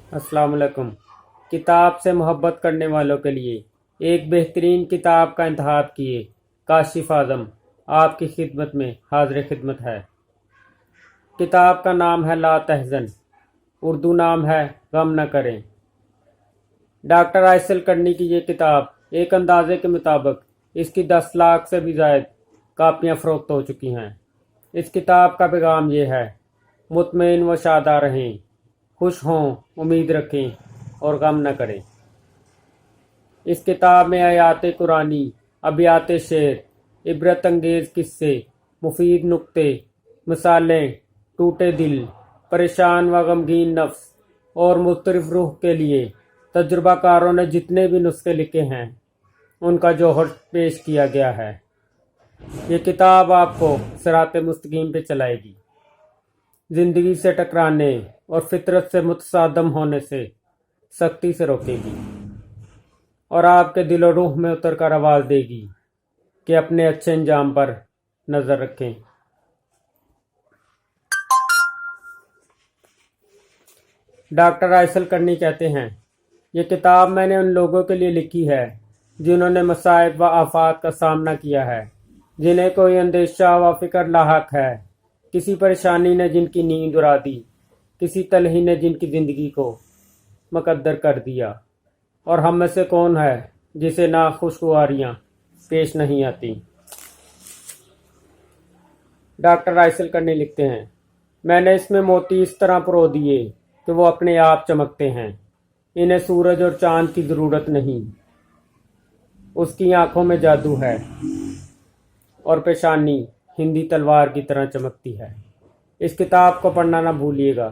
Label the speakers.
Speaker 1: अस्सलाम वालेकुम। किताब से मोहब्बत करने वालों के लिए एक बेहतरीन किताब का इंतखाब किए। काशिफ आज़म आपकी खिदमत में हाजिर खिदमत है। किताब का नाम है ला तहज़न, उर्दू नाम है गम न करें। डॉक्टर आयसल करनी की ये किताब एक अंदाजे के मुताबिक इसकी 10 लाख से भी ज़ायद कापियाँ फ़रोख्त हो चुकी हैं। इस किताब का पैगाम ये है, मुतमईन व शादा रहें, खुश हों, उम्मीद रखें और गम न करें। इस किताब में आयात कुरानी, अबियात शेर, इबरत अंगेज़ किस्से, मुफीद नुक्ते, मिसालें, टूटे दिल, परेशान व गमगीन नफ्स और मुस्तरिफ रूह के लिए तजुर्बाकारों ने जितने भी नुस्खे लिखे हैं उनका जौहर पेश किया गया है। ये किताब आपको सिराते मुस्तकीम पे चलाएगी, ज़िंदगी से टकराने और फितरत से मुतसादम होने से सख्ती से रोकेगी और आपके दिल और रूह में उतर कर आवाज़ देगी कि अपने अच्छे अंजाम पर नज़र रखें। डॉक्टर आयसल करनी कहते हैं, ये किताब मैंने उन लोगों के लिए लिखी है जिन्होंने मसाइब व आफात का सामना किया है, जिन्हें कोई अंदेशा व फिक्र लाहक है, किसी परेशानी ने जिनकी नींद उड़ा दी, किसी तलही ने जिनकी ज़िंदगी को मुकद्दर कर दिया, और हम में से कौन है जिसे ना खुशगवारियाँ पेश नहीं आती। डॉक्टर आयसल करनी लिखते हैं, मैंने इसमें मोती इस तरह परो दिए कि वो अपने आप चमकते हैं। इन्हें सूरज और चांद की ज़रूरत नहीं, उसकी आंखों में जादू है और पेशानी हिंदी तलवार की तरह चमकती है। इस किताब को पढ़ना ना भूलिएगा।